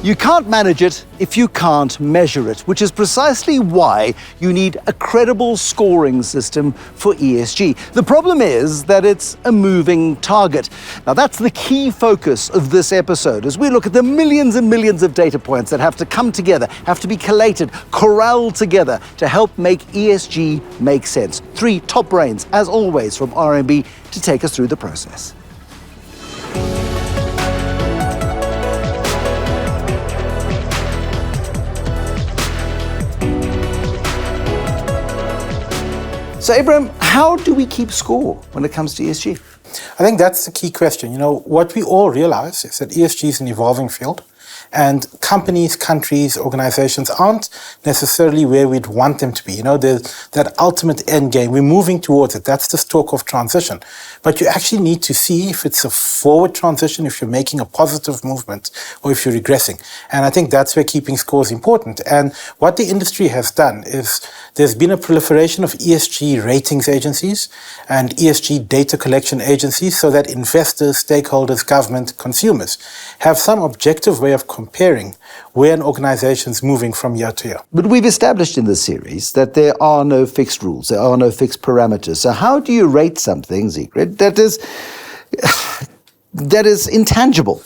You can't manage it if you can't measure it, which is precisely why you need a credible scoring system for ESG. The problem is that it's a moving target. Now, that's the key focus of this episode as we look at the millions and millions of data points that have to come together, have to be collated, corralled together to help make ESG make sense. Three top brains, as always, from RMB to take us through the process. So, Abraham, how do we keep score when it comes to ESG? I think that's the key question. What we all realize is that ESG is an evolving field, and companies, countries, organizations aren't necessarily where we'd want them to be. There's that ultimate end game. We're moving towards it. That's the talk of transition. But you actually need to see if it's a forward transition, if you're making a positive movement, or if you're regressing. And I think that's where keeping score is important. And what the industry has done is there's been a proliferation of ESG ratings agencies and ESG data collection agencies so that investors, stakeholders, government, consumers have some objective way of comparing where an organization is moving from year to year. But we've established in this series that there are no fixed rules, there are no fixed parameters. So how do you rate something, Sigrid, that is intangible?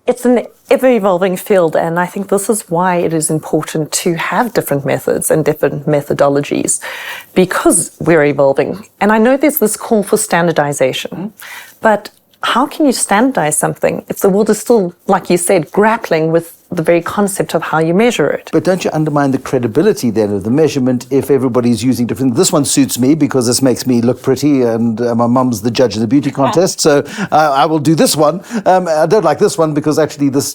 It's an ever-evolving field, and I think this is why it is important to have different methods and different methodologies, because we're evolving. And I know there's this call for standardization, but how can you standardize something if the world is still, like you said, grappling with the very concept of how you measure it? But don't you undermine the credibility then of the measurement if everybody's using different... This one suits me because this makes me look pretty and my mum's the judge of the beauty contest, so I will do this one. I don't like this one because actually this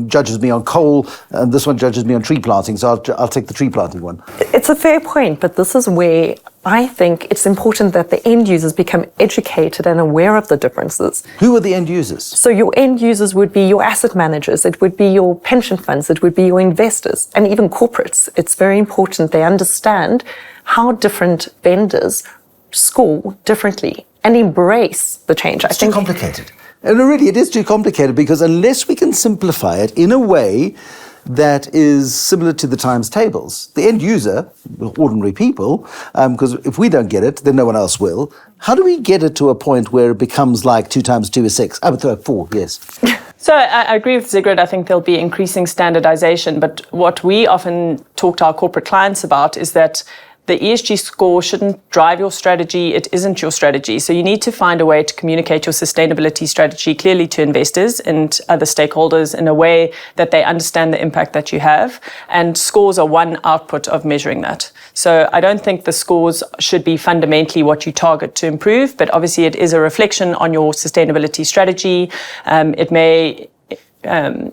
judges me on coal and this one judges me on tree planting, so I'll take the tree planting one. It's a fair point, but this is where I think it's important that the end users become educated and aware of the differences. Who are the end users? So your end users would be your asset managers, it would be your pension funds, it would be your investors, and even corporates. It's very important they understand how different vendors score differently and embrace the change. It's too complicated. And really, it is too complicated because unless we can simplify it in a way that is similar to the times tables, the end user, ordinary people, because if we don't get it, then no one else will. How do we get it to a point where it becomes like 2 times 2 is 6? I would throw 4, yes. So I agree with Sigrid. I think there'll be increasing standardization. But what we often talk to our corporate clients about is that the ESG score shouldn't drive your strategy. It isn't your strategy. So you need to find a way to communicate your sustainability strategy clearly to investors and other stakeholders in a way that they understand the impact that you have. And scores are one output of measuring that. So I don't think the scores should be fundamentally what you target to improve, but obviously it is a reflection on your sustainability strategy. It may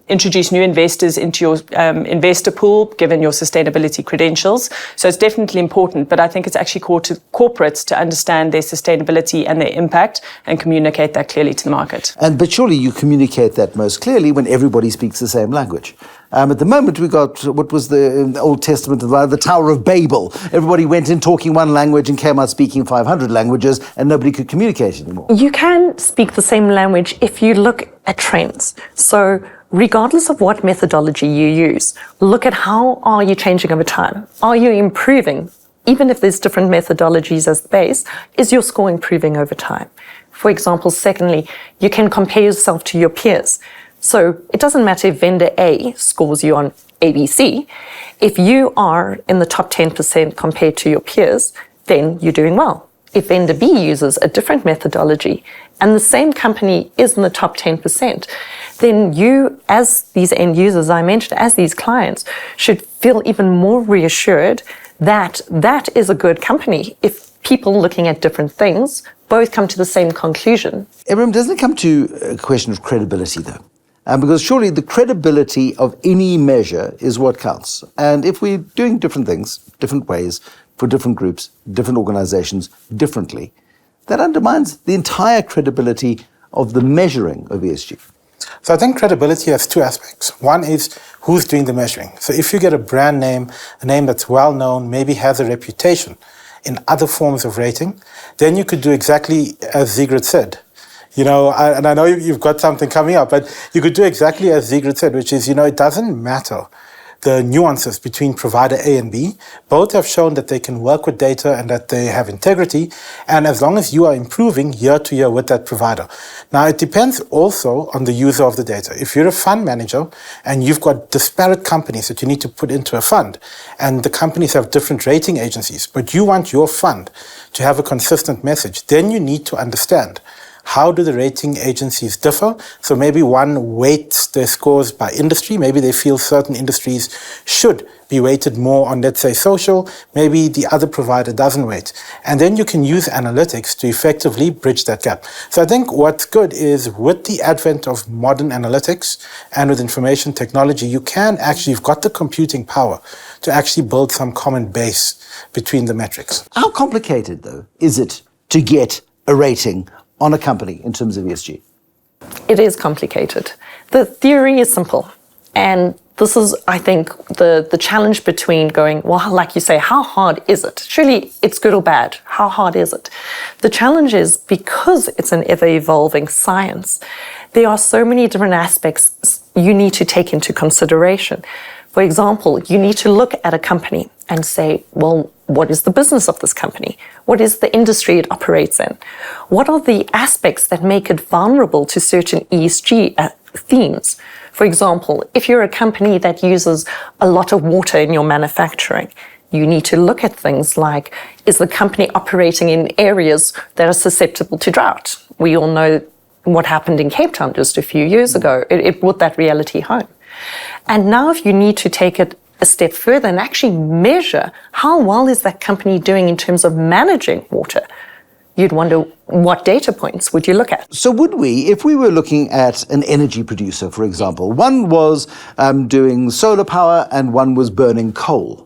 introduce new investors into your investor pool, given your sustainability credentials. So it's definitely important, but I think it's actually core to corporates to understand their sustainability and their impact and communicate that clearly to the market. But surely you communicate that most clearly when everybody speaks the same language. At the moment, we got what was the Old Testament, the Tower of Babel. Everybody went in talking one language and came out speaking 500 languages, and nobody could communicate anymore. You can speak the same language if you look at trends. So regardless of what methodology you use, look at how are you changing over time? Are you improving? Even if there's different methodologies as the base, is your score improving over time? For example, secondly, you can compare yourself to your peers. So it doesn't matter if vendor A scores you on ABC. If you are in the top 10% compared to your peers, then you're doing well. If vendor B uses a different methodology and the same company is in the top 10%, then you, as these end users I mentioned, as these clients, should feel even more reassured that that is a good company if people looking at different things both come to the same conclusion. Abraham, doesn't it come to a question of credibility, though? Because surely the credibility of any measure is what counts. And if we're doing different things, different ways, for different groups, different organizations, differently, that undermines the entire credibility of the measuring of ESG. So I think credibility has two aspects. One is who's doing the measuring. So if you get a brand name, a name that's well known, maybe has a reputation in other forms of rating, then you could do exactly as Sigrid said. And I know you've got something coming up, but you could do exactly as Sigrid said, which is, it doesn't matter the nuances between provider A and B. Both have shown that they can work with data and that they have integrity, and as long as you are improving year to year with that provider. Now, it depends also on the user of the data. If you're a fund manager and you've got disparate companies that you need to put into a fund, and the companies have different rating agencies, but you want your fund to have a consistent message, then you need to understand how do the rating agencies differ? So maybe one weights their scores by industry. Maybe they feel certain industries should be weighted more on, let's say, social. Maybe the other provider doesn't weight. And then you can use analytics to effectively bridge that gap. So I think what's good is with the advent of modern analytics and with information technology, you've got the computing power to actually build some common base between the metrics. How complicated, though, is it to get a rating on a company in terms of ESG? It is complicated. The theory is simple. And this is, I think, the challenge between going, well, like you say, how hard is it? Surely it's good or bad. How hard is it? The challenge is because it's an ever-evolving science, there are so many different aspects you need to take into consideration. For example, you need to look at a company and say, well, what is the business of this company? What is the industry it operates in? What are the aspects that make it vulnerable to certain ESG themes? For example, if you're a company that uses a lot of water in your manufacturing, you need to look at things like, is the company operating in areas that are susceptible to drought? We all know what happened in Cape Town just a few years ago. It brought that reality home. And now if you need to take it a step further and actually measure how well is that company doing in terms of managing water, you'd wonder what data points would you look at? So would we, if we were looking at an energy producer, for example, one was doing solar power and one was burning coal,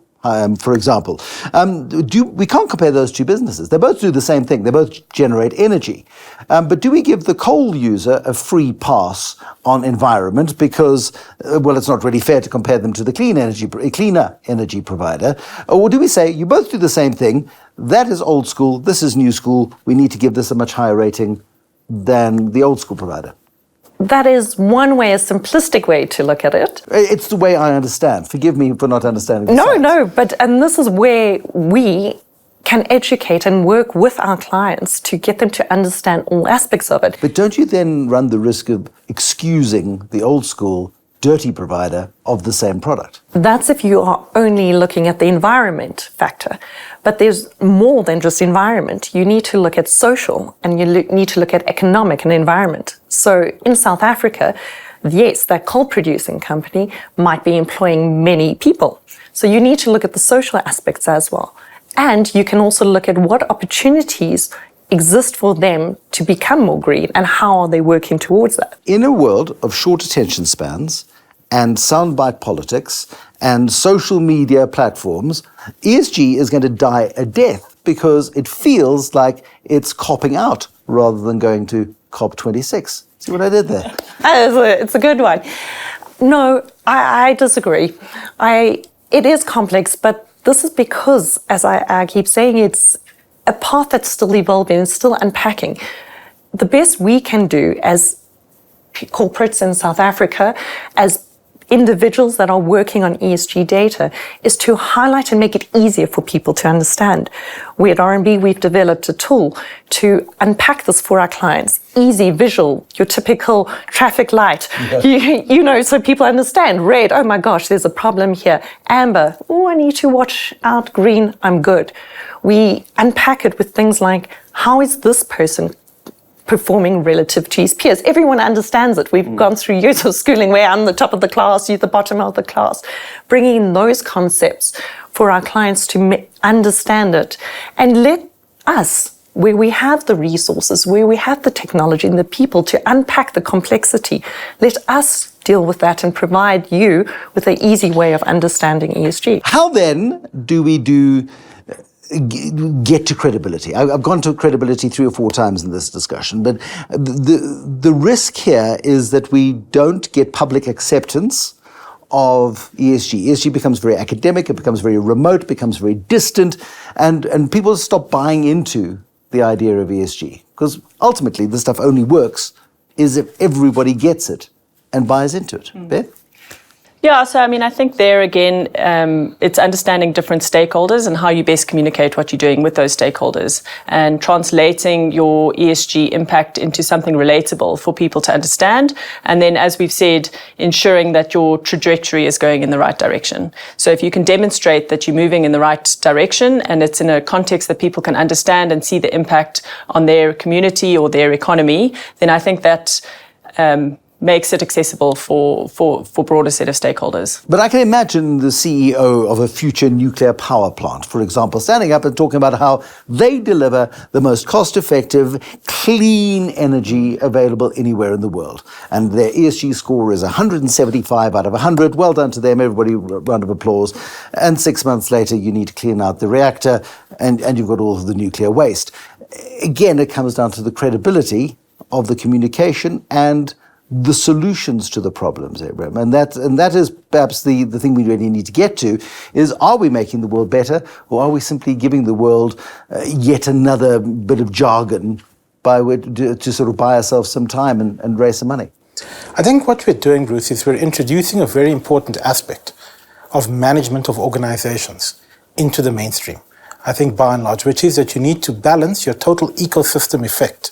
for example, we can't compare those two businesses. They both do the same thing. They both generate energy. But do we give the coal user a free pass on environment because, well, it's not really fair to compare them to the cleaner energy provider? Or do we say, you both do the same thing, that is old school, this is new school, we need to give this a much higher rating than the old school provider? That is one way, a simplistic way to look at it. It's the way I understand. Forgive me for not understanding the science. No, and this is where we can educate and work with our clients to get them to understand all aspects of it. But don't you then run the risk of excusing the old school dirty provider of the same product? That's if you are only looking at the environment factor. But there's more than just environment. You need to look at social and you need to look at economic and environment. So in South Africa, yes, that coal producing company might be employing many people. So you need to look at the social aspects as well. And you can also look at what opportunities exist for them to become more green and how are they working towards that. In a world of short attention spans and soundbite politics and social media platforms, ESG is going to die a death because it feels like it's copping out rather than going to COP26. See what I did there? It's a good one. No, I disagree. It is complex, but this is because, as I keep saying, it's a path that's still evolving and still unpacking. The best we can do as corporates in South Africa, as individuals that are working on ESG data, is to highlight and make it easier for people to understand. We at R&B, we've developed a tool to unpack this for our clients. Easy, visual, your typical traffic light. Yeah. So people understand. Red, oh my gosh, there's a problem here. Amber, oh, I need to watch out. Green, I'm good. We unpack it with things like, how is this person performing relative to his peers? Everyone understands it. We've gone through years of schooling where I'm the top of the class, you're the bottom of the class. Bringing in those concepts for our clients to understand it and let us, where we have the resources, where we have the technology and the people to unpack the complexity, let us deal with that and provide you with an easy way of understanding ESG. How then do we get to credibility? I've gone to credibility 3 or 4 times in this discussion, but the risk here is that we don't get public acceptance of ESG. ESG becomes very academic, it becomes very remote, becomes very distant, and people stop buying into the idea of ESG. Because ultimately, this stuff only works is if everybody gets it and buys into it. Beth? Yeah, so I mean, I think there again, it's understanding different stakeholders and how you best communicate what you're doing with those stakeholders and translating your ESG impact into something relatable for people to understand. And then, as we've said, ensuring that your trajectory is going in the right direction. So if you can demonstrate that you're moving in the right direction and it's in a context that people can understand and see the impact on their community or their economy, then I think that makes it accessible for broader set of stakeholders. But I can imagine the CEO of a future nuclear power plant, for example, standing up and talking about how they deliver the most cost-effective, clean energy available anywhere in the world. And their ESG score is 175 out of 100. Well done to them, everybody, round of applause. And 6 months later, you need to clean out the reactor and you've got all of the nuclear waste. Again, it comes down to the credibility of the communication and the solutions to the problems, Abraham. And that is perhaps the thing we really need to get to is, are we making the world better, or are we simply giving the world yet another bit of jargon to sort of buy ourselves some time and raise some money? I think what we're doing, Bruce, is we're introducing a very important aspect of management of organizations into the mainstream. I think by and large, which is that you need to balance your total ecosystem effect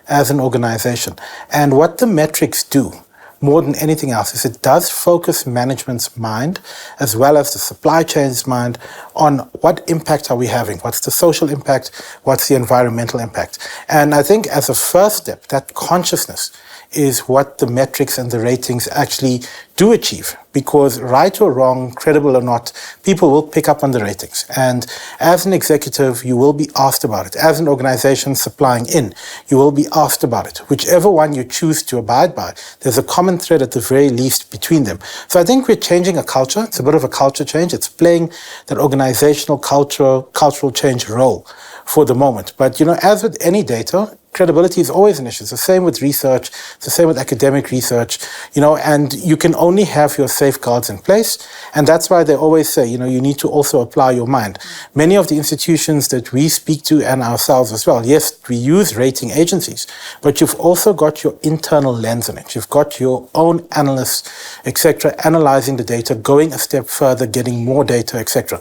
as an organization. And what the metrics do, more than anything else, is it does focus management's mind, as well as the supply chain's mind, on what impact are we having, what's the social impact, what's the environmental impact. And I think as a first step, that consciousness is what the metrics and the ratings actually do achieve, because right or wrong, credible or not, people will pick up on the ratings. And as an executive, you will be asked about it. As an organization supplying in, you will be asked about it. Whichever one you choose to abide by, there's a common thread at the very least between them. So I think we're changing a culture. It's a bit of a culture change. It's playing that organizational cultural change role for the moment. But, as with any data, credibility is always an issue. It's the same with research. It's the same with academic research, and you can only have your safeguards in place. And that's why they always say, you need to also apply your mind. Many of the institutions that we speak to, and ourselves as well, yes, we use rating agencies, but you've also got your internal lens on it. You've got your own analysts, etc., analyzing the data, going a step further, getting more data, etc.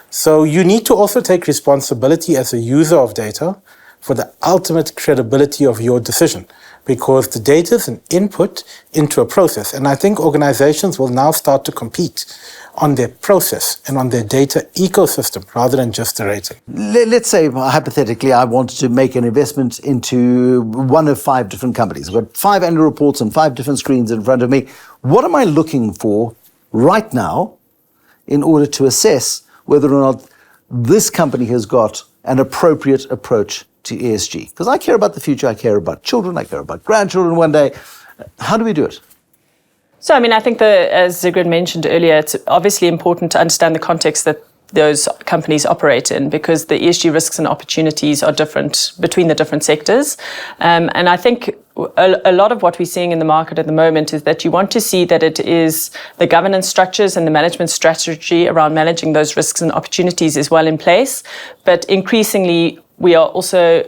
So you need to also take responsibility as a user of data for the ultimate credibility of your decision, because the data is an input into a process. And I think organizations will now start to compete on their process and on their data ecosystem rather than just the rating. Let's say, hypothetically, I wanted to make an investment into one of 5 different companies. I've got 5 annual reports on 5 different screens in front of me. What am I looking for right now in order to assess whether or not this company has got an appropriate approach to ESG? Because I care about the future, I care about children, I care about grandchildren one day. How do we do it? So, I mean, I think as Sigrid mentioned earlier, it's obviously important to understand the context that those companies operate in, because the ESG risks and opportunities are different between the different sectors. And I think a lot of what we're seeing in the market at the moment is that you want to see that it is the governance structures and the management strategy around managing those risks and opportunities is well in place. But increasingly, we are also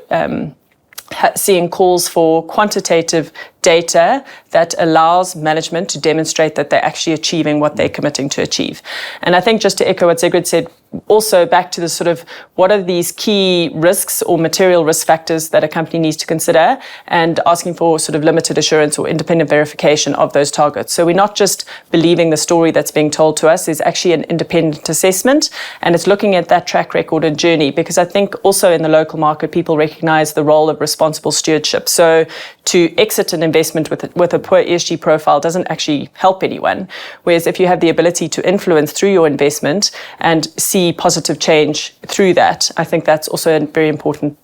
seeing calls for quantitative data that allows management to demonstrate that they're actually achieving what they're committing to achieve. And I think, just to echo what Sigrid said, also back to the sort of what are these key risks or material risk factors that a company needs to consider, and asking for sort of limited assurance or independent verification of those targets. So we're not just believing the story that's being told to us, is actually an independent assessment, and it's looking at that track record and journey, because I think also in the local market, people recognize the role of responsible stewardship. So to exit an investment with a poor ESG profile doesn't actually help anyone. Whereas if you have the ability to influence through your investment and see positive change through that, I think that's also a very important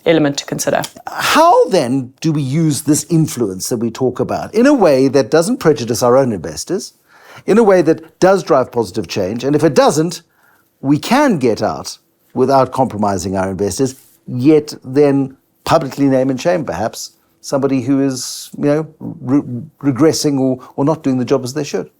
element to consider. How then do we use this influence that we talk about in a way that doesn't prejudice our own investors, in a way that does drive positive change? And if it doesn't, we can get out without compromising our investors, yet then publicly name and shame perhaps somebody who is, regressing or not doing the job as they should.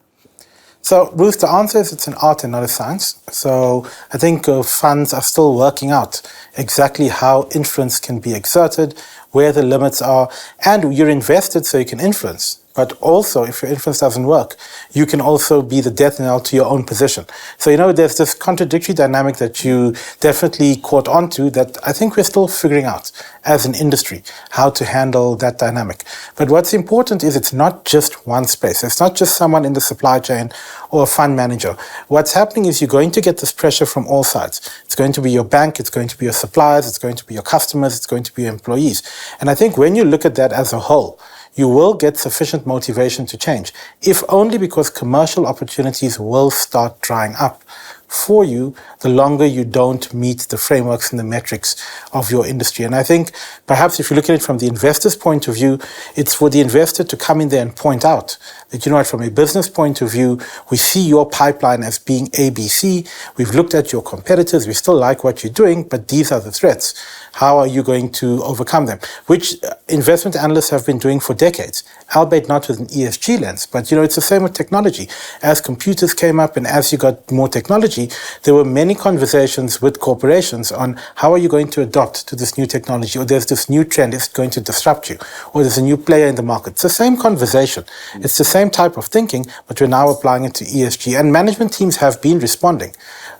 So, Bruce, the answer is it's an art and not a science. So, I think funds are still working out exactly how influence can be exerted, where the limits are, and you're invested so you can influence. But also, if your influence doesn't work, you can also be the death knell to your own position. So, there's this contradictory dynamic that you definitely caught on to that I think we're still figuring out as an industry, how to handle that dynamic. But what's important is it's not just one space. It's not just someone in the supply chain or a fund manager. What's happening is you're going to get this pressure from all sides. It's going to be your bank, it's going to be your suppliers, it's going to be your customers, it's going to be your employees. And I think when you look at that as a whole, you will get sufficient motivation to change, if only because commercial opportunities will start drying up for you the longer you don't meet the frameworks and the metrics of your industry. And I think perhaps if you look at it from the investor's point of view, it's for the investor to come in there and point out that, from a business point of view, we see your pipeline as being ABC. We've looked at your competitors. We still like what you're doing, but these are the threats. How are you going to overcome them? Which investment analysts have been doing for decades, albeit not with an ESG lens. But, it's the same with technology. As computers came up and as you got more technology, there were many conversations with corporations on how are you going to adopt to this new technology, or there's this new trend, it's going to disrupt you, or there's a new player in the market. It's the same conversation. It's the same type of thinking, but we're now applying it to ESG. And management teams have been responding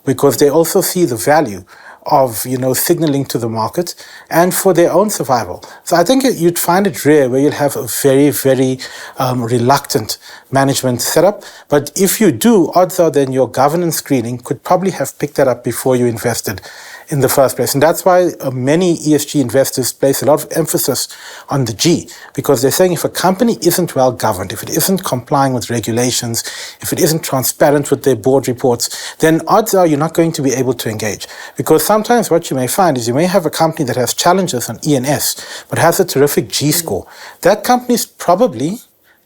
because they also see the value of, signaling to the market and for their own survival. So I think you'd find it rare where you'll have a very, very reluctant management setup. But if you do, odds are then your governance screening could probably have picked that up before you invested in the first place. And that's why many ESG investors place a lot of emphasis on the G, because they're saying if a company isn't well governed, if it isn't complying with regulations, if it isn't transparent with their board reports, then odds are you're not going to be able to engage. Because sometimes what you may find is you may have a company that has challenges on E&S, but has a terrific G score. That company is probably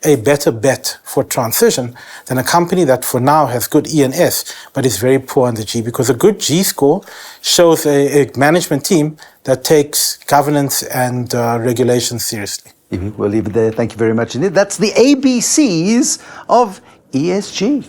a better bet for transition than a company that for now has good E&S but is very poor on the G, because a good G score shows a management team that takes governance and regulations seriously. We'll leave it there. Thank you very much indeed. That's the ABCs of ESG.